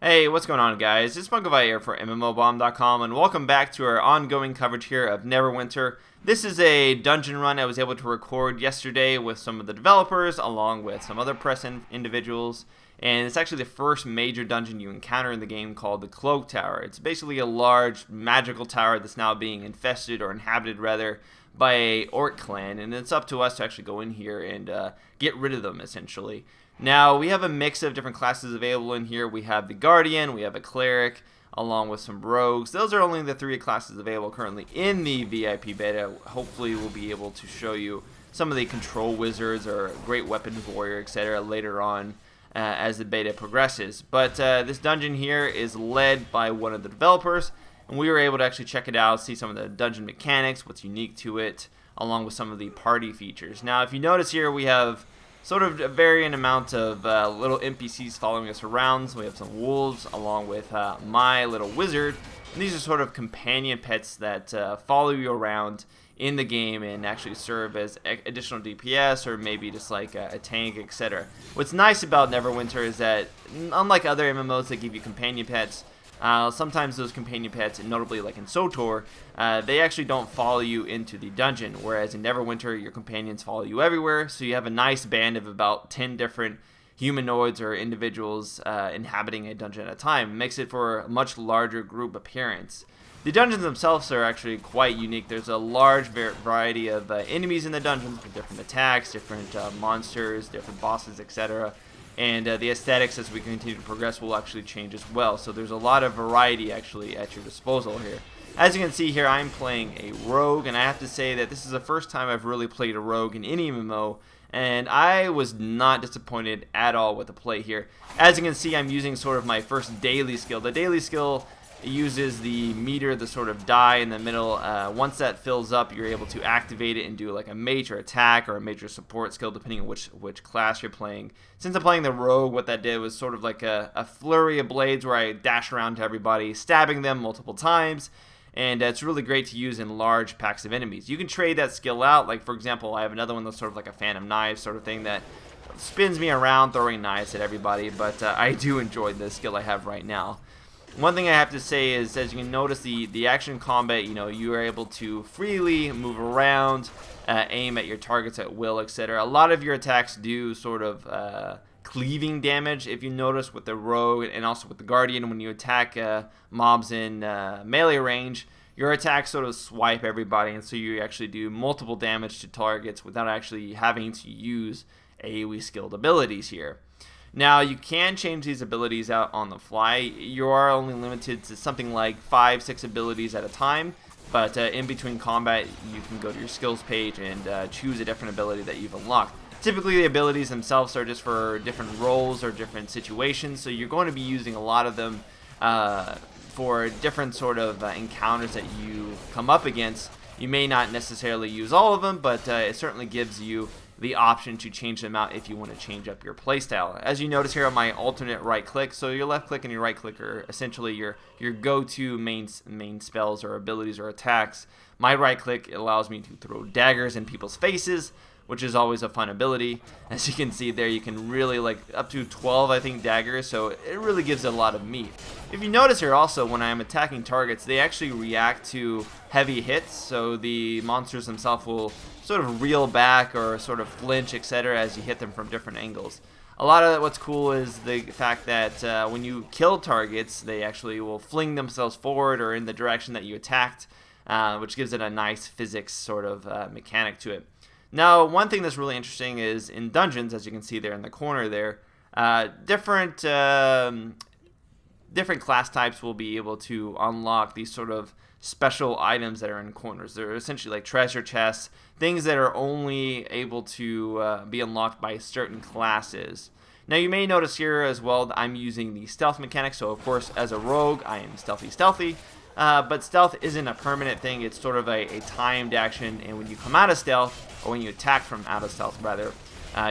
Hey, what's going on, guys? It's Spunkify here for MMOBomb.com, and welcome back to our ongoing coverage here of Neverwinter. This is a dungeon run I was able to record yesterday with some of the developers, along with some other press individuals, and it's actually the first major dungeon you encounter in the game called the Cloak Tower. It's basically a large magical tower that's now being infested, or inhabited rather, by a Orc clan, and it's up to us to actually go in here and get rid of them, essentially. Now, we have a mix of different classes available in here. We have the Guardian, we have a Cleric, along with some Rogues. Those are only the three classes available currently in the VIP beta. Hopefully, we'll be able to show you some of the Control Wizards or Great Weapons Warrior, etc. later on as the beta progresses. But this dungeon here is led by one of the developers, and we were able to actually check it out, see some of the dungeon mechanics, what's unique to it, along with some of the party features. Now, if you notice here, we have sort of a varying amount of little NPCs following us around. So we have some wolves along with my little wizard. And these are sort of companion pets that follow you around in the game and actually serve as additional DPS or maybe just like a tank, etc. What's nice about Neverwinter is that, unlike other MMOs that give you companion pets, sometimes those companion pets, and notably like in SWTOR, they actually don't follow you into the dungeon, whereas in Neverwinter, your companions follow you everywhere, so you have a nice band of about 10 different humanoids or individuals inhabiting a dungeon at a time. It makes it for a much larger group appearance. The dungeons themselves are actually quite unique. There's a large variety of enemies in the dungeons with different attacks, different monsters, different bosses, etc. And the aesthetics as we continue to progress will actually change as well. So there's a lot of variety actually at your disposal here. As you can see here, I'm playing a rogue, and I have to say that this is the first time I've really played a rogue in any MMO, and I was not disappointed at all with the play here. As you can see, I'm using sort of my first daily skill. The daily skill uses the meter, the sort of die in the middle. Once that fills up, you're able to activate it and do like a major attack or a major support skill, depending on which class you're playing. Since I'm playing the rogue, what that did was sort of like a flurry of blades where I dash around to everybody, stabbing them multiple times. And it's really great to use in large packs of enemies. You can trade that skill out. Like, for example, I have another one that's sort of like a Phantom Knife sort of thing that spins me around throwing knives at everybody. But I do enjoy the skill I have right now. One thing I have to say is, as you can notice, the action combat, you are able to freely move around, aim at your targets at will, etc. A lot of your attacks do sort of cleaving damage, if you notice, with the rogue and also with the guardian. When you attack mobs in melee range, your attacks sort of swipe everybody, and so you actually do multiple damage to targets without actually having to use AoE skilled abilities here. Now, you can change these abilities out on the fly. You are only limited to something like 5-6 abilities at a time, but in between combat, you can go to your skills page and choose a different ability that you've unlocked. Typically, the abilities themselves are just for different roles or different situations, so you're going to be using a lot of them for different sort of encounters that you come up against. You may not necessarily use all of them, but it certainly gives you the option to change them out if you want to change up your playstyle. As you notice here on my alternate right click, so your left click and your right click are essentially your go-to main spells or abilities or attacks. My right click allows me to throw daggers in people's faces, which is always a fun ability. As you can see there, you can really, like, up to 12, I think, daggers, so it really gives it a lot of meat. If you notice here also, when I'm attacking targets, they actually react to heavy hits, so the monsters themselves will sort of reel back or sort of flinch, etc., as you hit them from different angles. A lot of what's cool is the fact that when you kill targets, they actually will fling themselves forward or in the direction that you attacked, which gives it a nice physics sort of mechanic to it. Now, one thing that's really interesting is in dungeons, as you can see there in the corner there, different class types will be able to unlock these sort of special items that are in corners. They're essentially like treasure chests, things that are only able to be unlocked by certain classes. Now, you may notice here as well that I'm using the stealth mechanic, so of course, as a rogue, I am stealthy. But stealth isn't a permanent thing. It's sort of a timed action, and when you come out of stealth, or when you attack from out of stealth rather,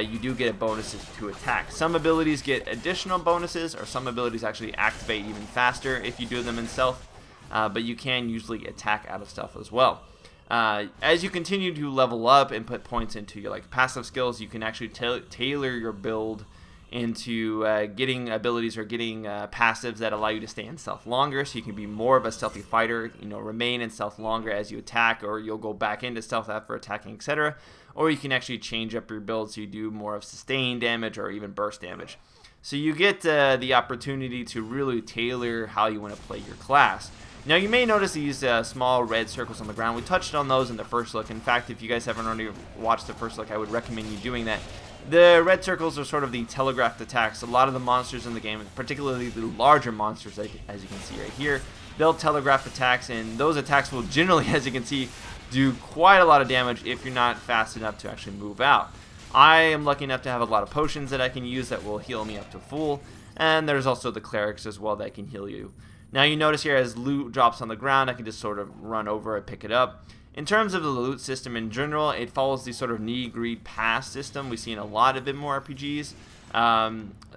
you do get bonuses to attack. Some abilities get additional bonuses, or some abilities actually activate even faster if you do them in stealth, but you can usually attack out of stealth as well. As you continue to level up and put points into your passive skills, you can actually tailor your build into getting abilities or getting passives that allow you to stay in stealth longer, so you can be more of a stealthy fighter, remain in stealth longer as you attack, or you'll go back into stealth after attacking, etc. Or you can actually change up your build so you do more of sustained damage or even burst damage. So you get the opportunity to really tailor how you want to play your class. Now you may notice these small red circles on the ground. We touched on those in the first look. In fact, if you guys haven't already watched the first look, I would recommend you doing that. The red circles are sort of the telegraphed attacks. A lot of the monsters in the game, particularly the larger monsters, as you can see right here, they'll telegraph attacks, and those attacks will generally, as you can see, do quite a lot of damage if you're not fast enough to actually move out. I am lucky enough to have a lot of potions that I can use that will heal me up to full, and there's also the clerics as well that can heal you. Now you notice here as loot drops on the ground, I can just sort of run over and pick it up. In terms of the loot system in general, it follows the sort of need, greed, pass system we see in a lot of MMORPGs.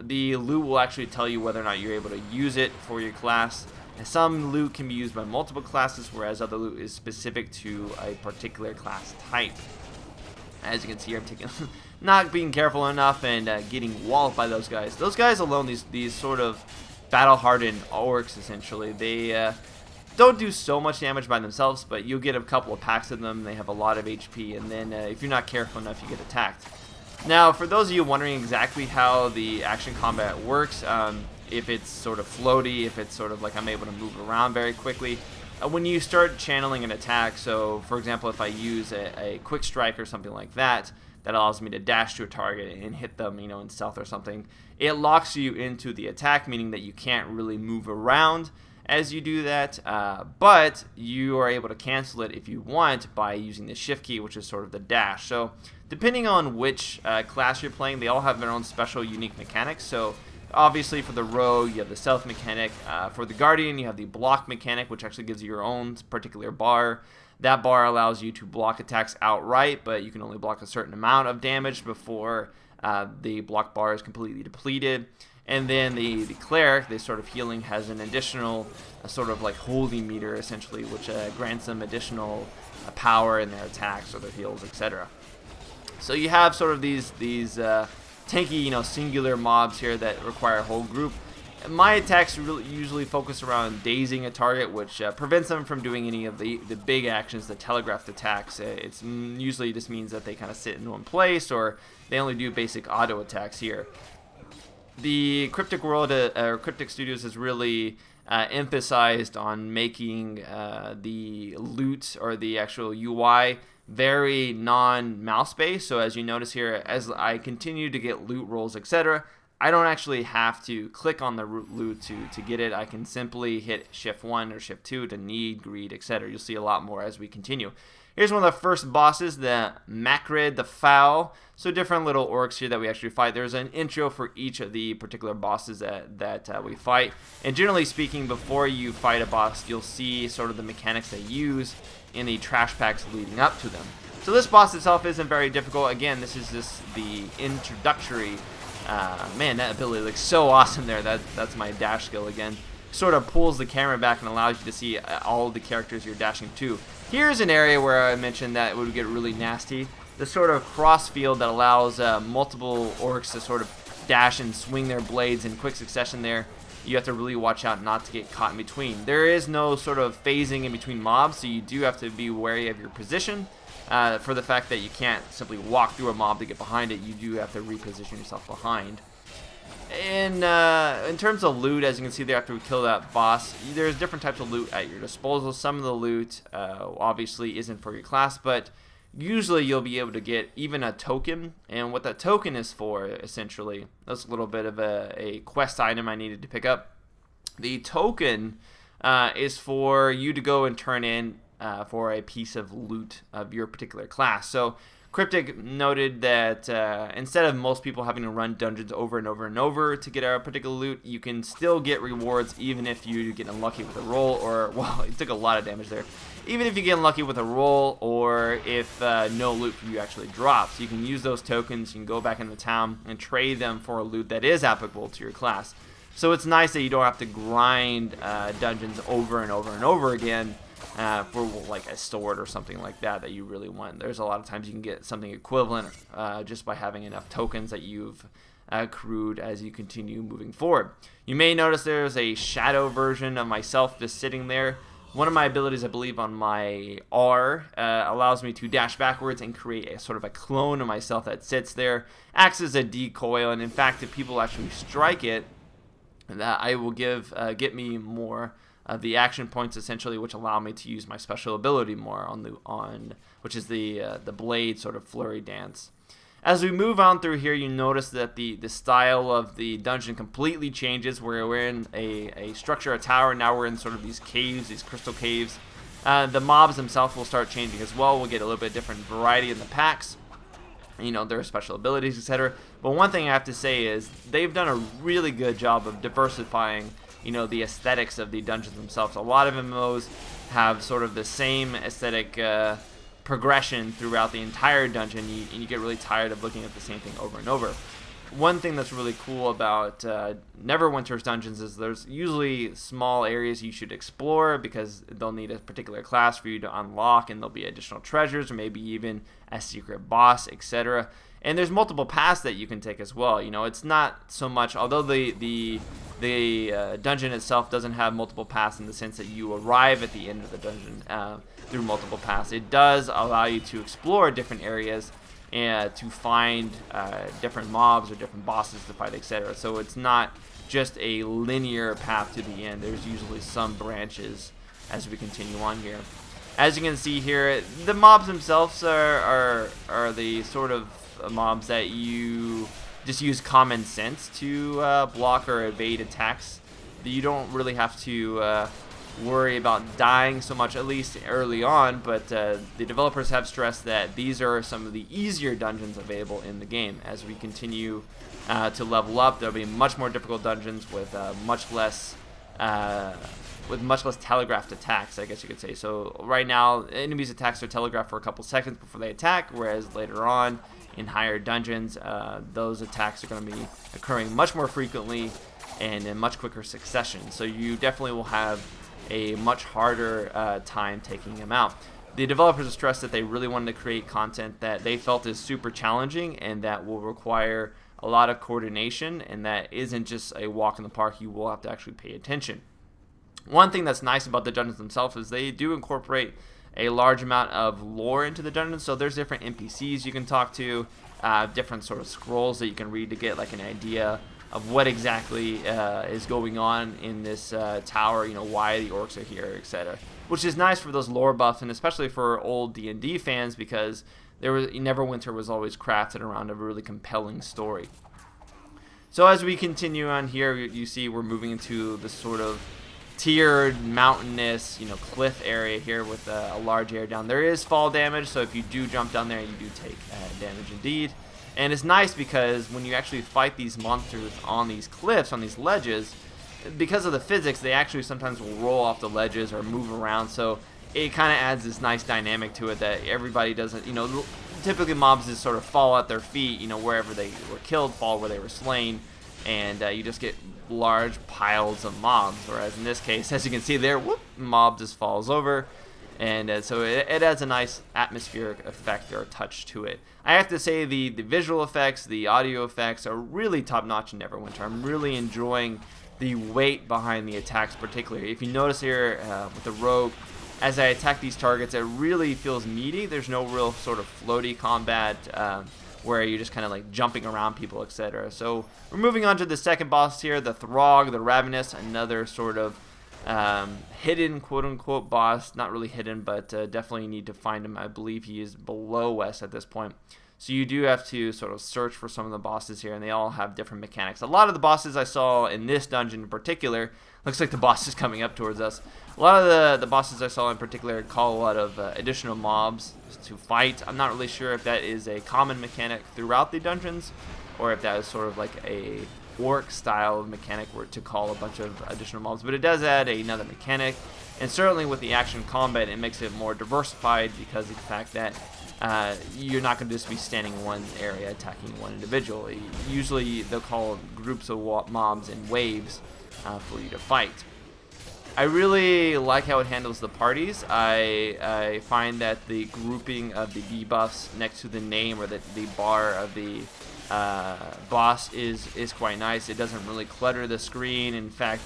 The loot will actually tell you whether or not you're able to use it for your class. And some loot can be used by multiple classes, whereas other loot is specific to a particular class type. As you can see here, I'm not being careful enough and getting walled by those guys. Those guys alone, these sort of battle-hardened orcs, essentially, they don't do so much damage by themselves, but you'll get a couple of packs of them. They have a lot of HP, and then if you're not careful enough, you get attacked. Now, for those of you wondering exactly how the action combat works, if it's sort of floaty, if it's sort of like I'm able to move around very quickly, when you start channeling an attack, so for example, if I use a quick strike or something like that, that allows me to dash to a target and hit them, in stealth or something, it locks you into the attack, meaning that you can't really move around as you do that, but you are able to cancel it if you want by using the shift key, which is sort of the dash. So depending on which class you're playing, they all have their own special unique mechanics. So obviously for the rogue, you have the stealth mechanic. For the guardian, you have the block mechanic, which actually gives you your own particular bar. That bar allows you to block attacks outright, but you can only block a certain amount of damage before the block bar is completely depleted. And then the cleric, the sort of healing, has an additional sort of like holy meter, essentially, which grants them additional power in their attacks or their heals, etc. So you have sort of these tanky, singular mobs here that require a whole group. My attacks usually focus around dazing a target, which prevents them from doing any of the big actions, the telegraphed attacks. It's usually just means that they kind of sit in one place, or they only do basic auto attacks here. The Cryptic World, or Cryptic Studios, has really emphasized on making the loot or the actual UI very non-mouse based. So as you notice here, as I continue to get loot rolls, etc., I don't actually have to click on the loot to get it. I can simply hit Shift 1 or Shift 2 to need, greed, etc. You'll see a lot more as we continue. Here's one of the first bosses, the Macrid, the Foul. So different little orcs here that we actually fight. There's an intro for each of the particular bosses that we fight. And generally speaking, before you fight a boss, you'll see sort of the mechanics they use in the trash packs leading up to them. So this boss itself isn't very difficult. Again, this is just the introductory. Man, that ability looks so awesome there. That's my dash skill again. Sort of pulls the camera back and allows you to see all the characters you're dashing to. Here's an area where I mentioned that it would get really nasty. The sort of cross field that allows multiple orcs to sort of dash and swing their blades in quick succession there. You have to really watch out not to get caught in between. There is no sort of phasing in between mobs, so you do have to be wary of your position. For the fact that you can't simply walk through a mob to get behind it, you do have to reposition yourself behind. In terms of loot, as you can see there, after we kill that boss, there's different types of loot at your disposal. Some of the loot obviously isn't for your class, but usually you'll be able to get even a token. And what that token is for, essentially, that's a little bit of a quest item I needed to pick up. The token is for you to go and turn in for a piece of loot of your particular class. So Cryptic noted that instead of most people having to run dungeons over and over and over to get a particular loot, you can still get rewards even if you get unlucky with a roll, or, well, it took a lot of damage there. Even if you get unlucky with a roll, or if no loot for you actually drops, you can use those tokens, you can go back into town and trade them for a loot that is applicable to your class. So it's nice that you don't have to grind dungeons over and over and over again for like a sword or something like that you really want. There's a lot of times you can get something equivalent just by having enough tokens that you've accrued as you continue moving forward. You may notice there's a shadow version of myself just sitting there. One of my abilities, I believe, on my R allows me to dash backwards and create a sort of a clone of myself that sits there, acts as a decoy, and in fact, if people actually strike it, that I will get me more of the action points essentially, which allow me to use my special ability more on which is the blade sort of flurry dance. As we move on through here, you notice that the style of the dungeon completely changes. We're in a structure, a tower. Now we're in sort of these caves, these crystal caves. The mobs themselves will start changing as well. We'll get a little bit different variety in the packs. You know, their special abilities, etc. But one thing I have to say is they've done a really good job of diversifying, you know, the aesthetics of the dungeons themselves. A lot of MMOs have sort of the same aesthetic progression throughout the entire dungeon, and you get really tired of looking at the same thing over and over. One thing that's really cool about Neverwinter's dungeons is there's usually small areas you should explore because they'll need a particular class for you to unlock, and there'll be additional treasures or maybe even a secret boss, etc. And there's multiple paths that you can take as well. You know, it's not so much, although the dungeon itself doesn't have multiple paths in the sense that you arrive at the end of the dungeon through multiple paths. It does allow you to explore different areas and to find different mobs or different bosses to fight, etc. So it's not just a linear path to the end. There's usually some branches as we continue on here. As you can see here, the mobs themselves are the sort of mobs that you just use common sense to block or evade attacks. You don't really have to worry about dying so much, at least early on, but the developers have stressed that these are some of the easier dungeons available in the game. As we continue to level up, there'll be much more difficult dungeons with much less telegraphed attacks, I guess you could say. So right now, enemies' attacks are telegraphed for a couple seconds before they attack, whereas later on in higher dungeons, those attacks are going to be occurring much more frequently and in much quicker succession. So you definitely will have a much harder time taking them out. The developers have stressed that they really wanted to create content that they felt is super challenging and that will require a lot of coordination, and that isn't just a walk in the park. You will have to actually pay attention. One thing that's nice about the dungeons themselves is they do incorporate a large amount of lore into the dungeons. So there's different NPCs you can talk to, different sort of scrolls that you can read to get like an idea of what exactly is going on in this tower, you know, why the orcs are here, etc. Which is nice for those lore buffs, and especially for old D&D fans, because Neverwinter was always crafted around a really compelling story. So as we continue on here, you see we're moving into this sort of tiered, mountainous, you know, cliff area here with a large area down. There is fall damage, so if you do jump down there, you do take damage indeed. And it's nice because when you actually fight these monsters on these cliffs, on these ledges, because of the physics, they actually sometimes will roll off the ledges or move around. So it kind of adds this nice dynamic to it that everybody doesn't, you know, typically mobs just sort of fall at their feet, you know, wherever they were killed, fall where they were slain, and you just get large piles of mobs. Whereas in this case, as you can see there, whoop, mob just falls over. And so it adds a nice atmospheric effect or touch to it. I have to say the visual effects, the audio effects are really top-notch in Neverwinter. I'm really enjoying the weight behind the attacks, particularly. If you notice here with the rogue, as I attack these targets, it really feels meaty. There's no real sort of floaty combat where you're just kind of like jumping around people, etc. So we're moving on to the second boss here, the Throg, the Ravenous, another sort of hidden quote-unquote boss. Not really hidden, but definitely need to find him. I believe he is below West at this point. So you do have to sort of search for some of the bosses here, and they all have different mechanics. A lot of the bosses I saw in this dungeon in particular, looks like the boss is coming up towards us. A lot of the bosses I saw in particular call a lot of additional mobs to fight. I'm not really sure if that is a common mechanic throughout the dungeons, or if that is sort of like a orc style of mechanic where to call a bunch of additional mobs, but it does add another mechanic, and certainly with the action combat, it makes it more diversified because of the fact that you're not going to just be standing in one area attacking one individual. Usually they'll call groups of mobs in waves for you to fight. I really like how it handles the parties. I find that the grouping of the debuffs next to the name or the bar of the boss is quite nice. It doesn't really clutter the screen. In fact,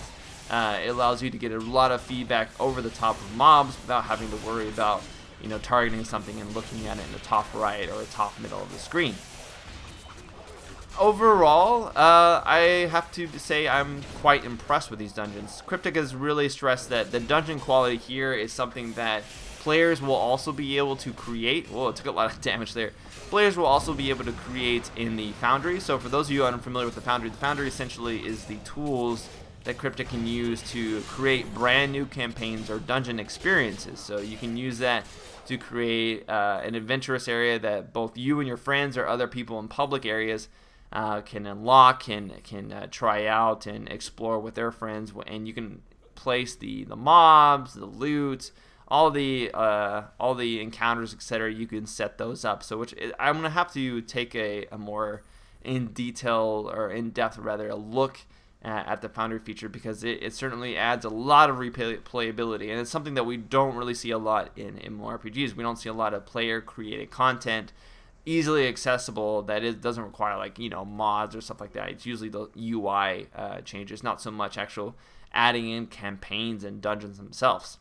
it allows you to get a lot of feedback over the top of mobs without having to worry about targeting something and looking at it in the top right or the top middle of the screen. Overall, I have to say I'm quite impressed with these dungeons. Cryptic has really stressed that the dungeon quality here is something that players will also be able to create. Whoa, it took a lot of damage there. Players will also be able to create in the Foundry. So for those of you unfamiliar with the Foundry essentially is the tools that Cryptic can use to create brand new campaigns or dungeon experiences. So you can use that to create an adventurous area that both you and your friends or other people in public areas can unlock, can try out and explore with their friends, and you can place the mobs, the loot, all the encounters, etc. You can set those up. So I'm gonna have to take a more in-depth look at the Foundry feature, because it certainly adds a lot of replayability, and it's something that we don't really see a lot in MMORPGs. We don't see a lot of player created content easily accessible that it doesn't require mods or stuff like that. It's usually the UI changes, not so much actual adding in campaigns and dungeons themselves.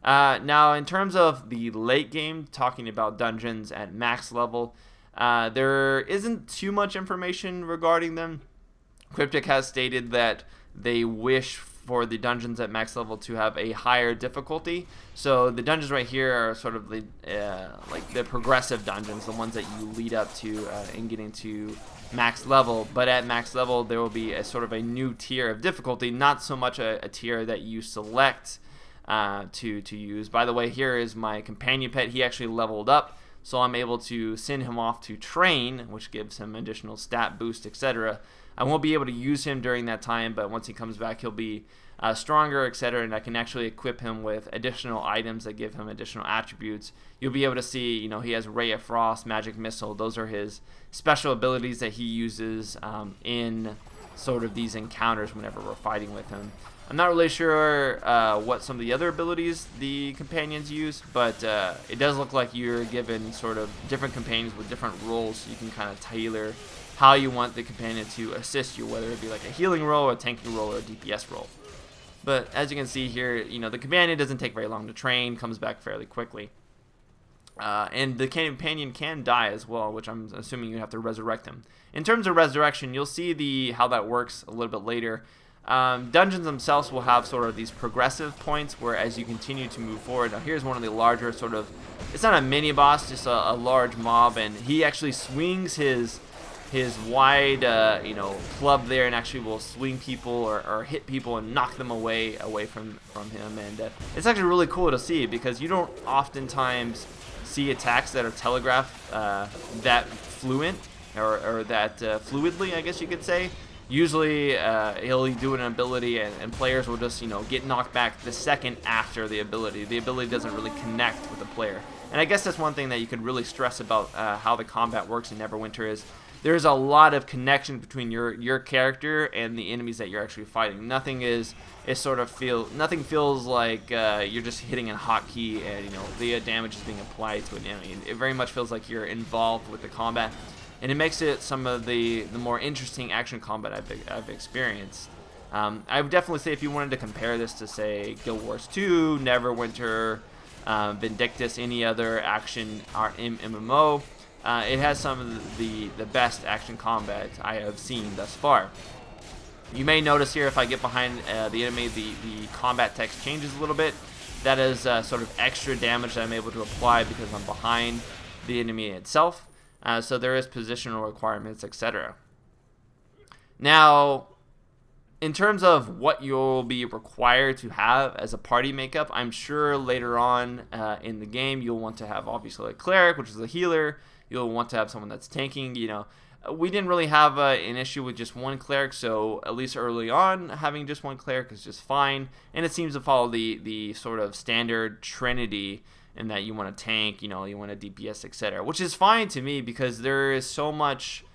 Now, in terms of the late game, talking about dungeons at max level, there isn't too much information regarding them. Cryptic has stated that they wish for the dungeons at max level to have a higher difficulty. So the dungeons right here are sort of the progressive dungeons, the ones that you lead up to in getting to max level. But at max level, there will be a sort of a new tier of difficulty, not so much a tier that you select to use. By the way, here is my companion pet. He actually leveled up, so I'm able to send him off to train, which gives him additional stat boost, etc. I won't be able to use him during that time, but once he comes back, he'll be stronger, etc., and I can actually equip him with additional items that give him additional attributes. You'll be able to see, he has Ray of Frost, Magic Missile. Those are his special abilities that he uses in sort of these encounters whenever we're fighting with him. I'm not really sure what some of the other abilities the companions use, but it does look like you're given sort of different companions with different roles, so you can kind of tailor how you want the companion to assist you, whether it be like a healing role, a tanking role, or a DPS role. But as you can see here, the companion doesn't take very long to train, comes back fairly quickly. And the companion can die as well, which I'm assuming you have to resurrect him. In terms of resurrection, you'll see how that works a little bit later. Dungeons themselves will have sort of these progressive points where as you continue to move forward. Now here's one of the larger sort of, it's not a mini boss, just a large mob, and he actually swings his wide club there and actually will swing people or hit people and knock them away from him. And it's actually really cool to see, because you don't oftentimes see attacks that are telegraphed that fluent or that fluidly, I guess you could say. Usually he'll do an ability and players will just get knocked back the second after the ability. The ability doesn't really connect with the player. And I guess that's one thing that you could really stress about how the combat works in Neverwinter is there's a lot of connection between your character and the enemies that you're actually fighting. Nothing feels like you're just hitting a hotkey and the damage is being applied to an enemy. It very much feels like you're involved with the combat, and it makes it some of the more interesting action combat I've experienced. I would definitely say if you wanted to compare this to, say, Guild Wars 2, Neverwinter, Vindictus, any other action MMO, it has some of the best action combat I have seen thus far. You may notice here if I get behind the enemy, the combat text changes a little bit. That is sort of extra damage that I'm able to apply because I'm behind the enemy itself. So there is positional requirements, etc. Now, in terms of what you'll be required to have as a party makeup, I'm sure later on in the game you'll want to have obviously a cleric, which is a healer. You'll want to have someone that's tanking. We didn't really have an issue with just one cleric, so at least early on, having just one cleric is just fine. And it seems to follow the sort of standard trinity in that you want a tank, you want a DPS, etc., which is fine to me because there is so much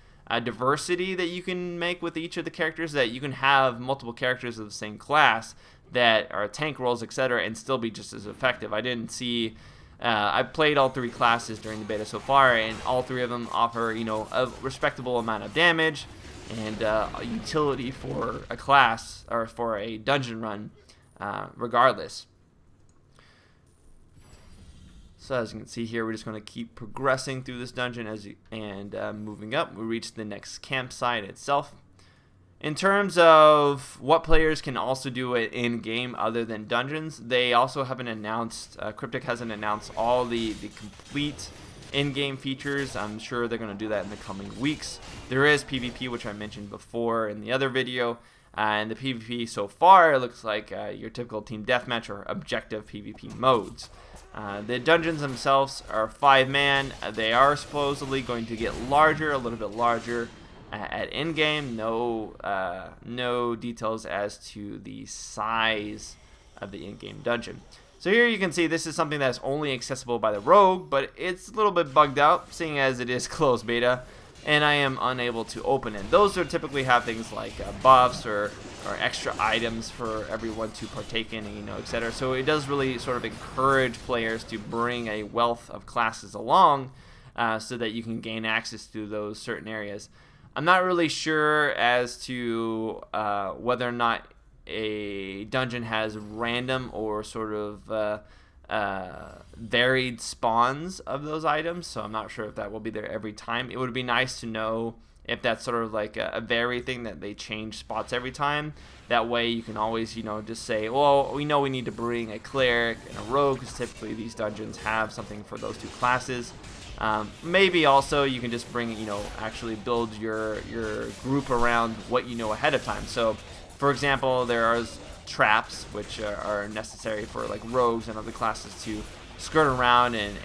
diversity that you can make with each of the characters that you can have multiple characters of the same class that are tank roles, etc., and still be just as effective. I didn't see. I've played all 3 classes during the beta so far, and all 3 of them offer, a respectable amount of damage and utility for a class or for a dungeon run, regardless. So as you can see here, we're just going to keep progressing through this dungeon and moving up. We reach the next campsite itself. In terms of what players can also do it in-game other than dungeons, they also haven't announced, Cryptic hasn't announced all the complete in-game features. I'm sure they're going to do that in the coming weeks. There is PvP, which I mentioned before in the other video, and the PvP so far, it looks like your typical team deathmatch or objective PvP modes. The dungeons themselves are 5-man. They are supposedly going to get larger, a little bit larger at in-game. No details as to the size of the in-game dungeon. So here you can see this is something that's only accessible by the rogue, but it's a little bit bugged out, seeing as it is closed beta, and I am unable to open it. Those would typically have things like buffs or extra items for everyone to partake in, etc. So it does really sort of encourage players to bring a wealth of classes along so that you can gain access to those certain areas. I'm not really sure as to whether or not a dungeon has random or sort of varied spawns of those items, so I'm not sure if that will be there every time. It would be nice to know if that's sort of like a varied thing, that they change spots every time. That way you can always, just say, well, we know we need to bring a cleric and a rogue, because typically these dungeons have something for those 2 classes. Maybe also you can just bring, actually build your group around what you know ahead of time. So, for example, there are traps which are necessary for like rogues and other classes to skirt around and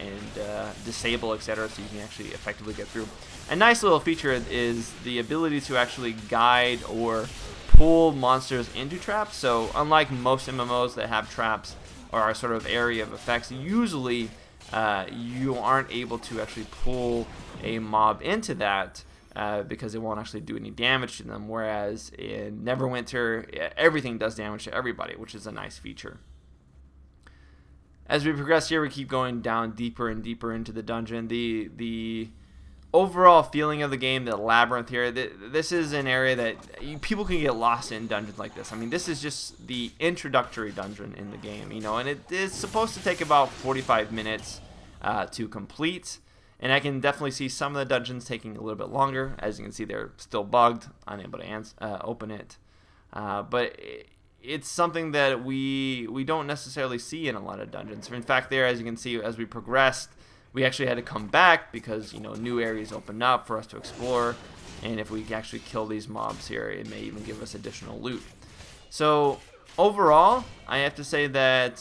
disable, etc., so you can actually effectively get through. A nice little feature is the ability to actually guide or pull monsters into traps. So unlike most MMOs that have traps or are sort of area of effects, usually you aren't able to actually pull a mob into that because it won't actually do any damage to them, whereas in Neverwinter, everything does damage to everybody, which is a nice feature. As we progress here, we keep going down deeper and deeper into the dungeon. The overall feeling of the game, the labyrinth here, this is an area that people can get lost in dungeons like this. I mean, this is just the introductory dungeon in the game, and it is supposed to take about 45 minutes to complete. And I can definitely see some of the dungeons taking a little bit longer. As you can see, they're still bugged, unable to open it. But it's something that we don't necessarily see in a lot of dungeons. In fact, there, as you can see, as we progressed, we actually had to come back because new areas opened up for us to explore, and if we actually kill these mobs here, it may even give us additional loot. So overall, I have to say that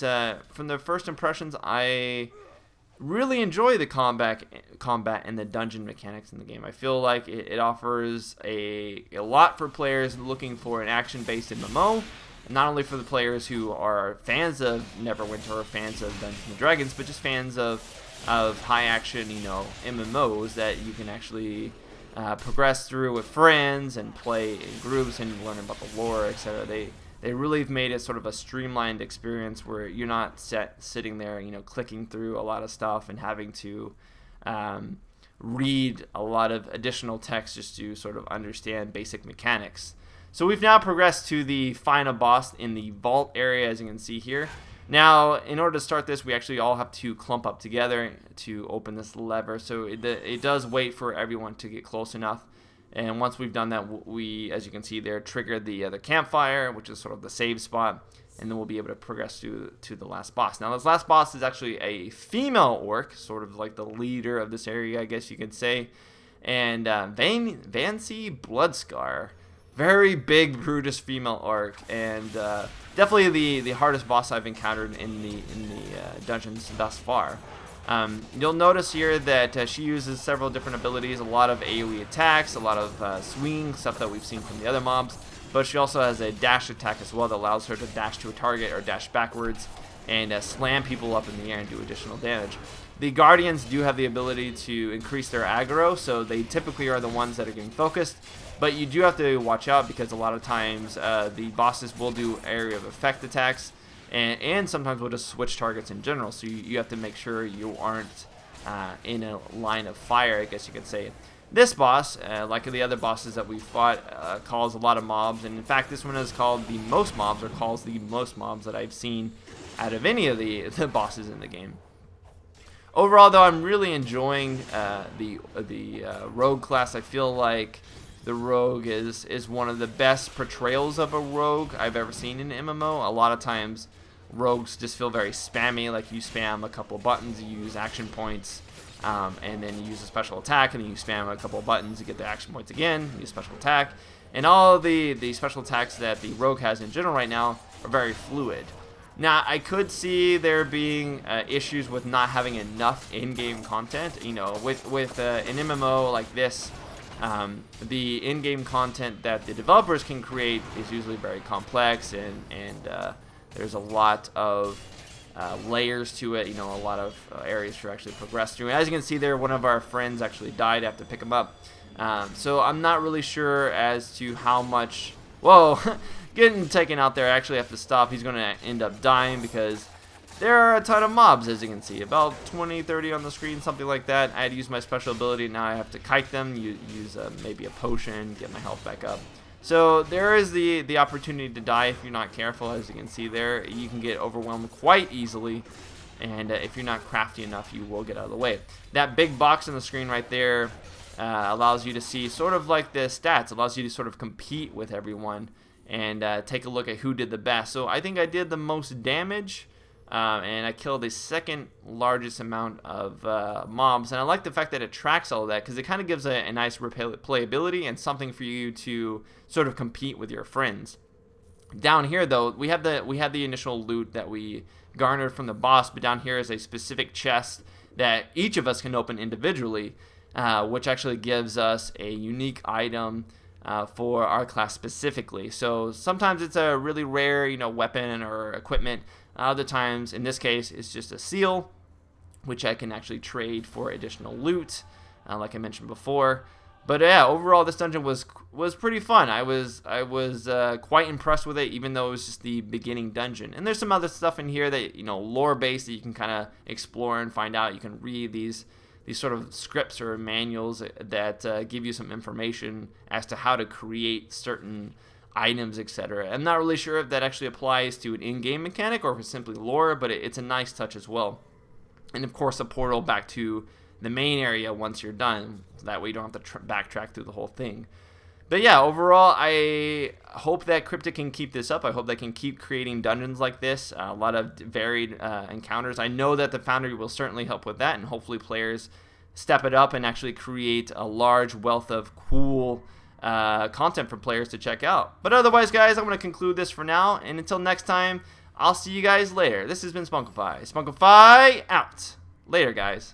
from the first impressions, I really enjoy the combat and the dungeon mechanics in the game. I feel like it offers a lot for players looking for an action-based MMO. Not only for the players who are fans of Neverwinter or fans of Dungeons and Dragons, but just fans of high action, MMOs that you can actually progress through with friends and play in groups and learn about the lore, etc. They really have made it sort of a streamlined experience where you're not sitting there, clicking through a lot of stuff and having to read a lot of additional text just to sort of understand basic mechanics. So we've now progressed to the final boss in the vault area, as you can see here. Now, in order to start this, we actually all have to clump up together to open this lever. So it does wait for everyone to get close enough. And once we've done that, we, as you can see there, trigger the campfire, which is sort of the save spot. And then we'll be able to progress to the last boss. Now, this last boss is actually a female orc, sort of like the leader of this area, I guess you could say. And Vancy Bloodscar. Very big, brutish female orc, and definitely the hardest boss I've encountered in the dungeons thus far. You'll notice here that she uses several different abilities, a lot of AoE attacks, a lot of swing stuff that we've seen from the other mobs, but she also has a dash attack as well that allows her to dash to a target or dash backwards and slam people up in the air and do additional damage. The Guardians do have the ability to increase their aggro, so they typically are the ones that are getting focused. But you do have to watch out because a lot of times the bosses will do area of effect attacks, and sometimes will just switch targets in general. So you have to make sure you aren't in a line of fire, I guess you could say. This boss, like the other bosses that we fought, calls a lot of mobs. And in fact, this one is called the most mobs, or calls the most mobs that I've seen out of any of the bosses in the game. Overall, though, I'm really enjoying the rogue class. I feel like the rogue is one of the best portrayals of a rogue I've ever seen in MMO. A lot of times, rogues just feel very spammy. Like you spam a couple buttons, you use action points, and then you use a special attack, and then you spam a couple buttons to get the action points again, use special attack. And all of the special attacks that the rogue has in general right now are very fluid. Now, I could see there being issues with not having enough in-game content. You know, with an MMO like this, the in-game content that the developers can create is usually very complex, and there's a lot of layers to it. You know, a lot of areas to actually progress through. And as you can see there, one of our friends actually died. I have to pick him up. So I'm not really sure as to how much... Whoa! Getting taken out there, I actually have to stop. He's going to end up dying because there are a ton of mobs, as you can see. About 20, 30 on the screen, something like that. I had to use my special ability. Now I have to kite them, use maybe a potion, get my health back up. So there is the opportunity to die if you're not careful. As you can see there, you can get overwhelmed quite easily. And if you're not crafty enough, you will get out of the way. That big box on the screen right there allows you to see sort of like the stats. Allows you to sort of compete with everyone and take a look at who did the best. So I think I did the most damage, and I killed the second largest amount of mobs. And I like the fact that it tracks all of that because it kind of gives a nice replayability and something for you to sort of compete with your friends. Down here, though, we have the initial loot that we garnered from the boss, but down here is a specific chest that each of us can open individually, which actually gives us a unique item for our class specifically. So sometimes it's a really rare, you know, weapon or equipment. Other times, in this case, it's just a seal, which I can actually trade for additional loot, like I mentioned before. But yeah, overall, this dungeon was pretty fun. I was quite impressed with it, even though it was just the beginning dungeon. And there's some other stuff in here that, you know, lore-based that you can kind of explore and find out. You can read these sort of scripts or manuals that give you some information as to how to create certain items, etc. I'm not really sure if that actually applies to an in-game mechanic or if it's simply lore, but it's a nice touch as well. And of course, a portal back to the main area once you're done. That way you don't have to backtrack through the whole thing. But yeah, overall, I hope that Cryptic can keep this up. I hope they can keep creating dungeons like this, a lot of varied encounters. I know that the Foundry will certainly help with that, and hopefully players step it up and actually create a large wealth of cool content for players to check out. But otherwise, guys, I'm going to conclude this for now, and until next time, I'll see you guys later. This has been Spunkify. Spunkify out. Later, guys.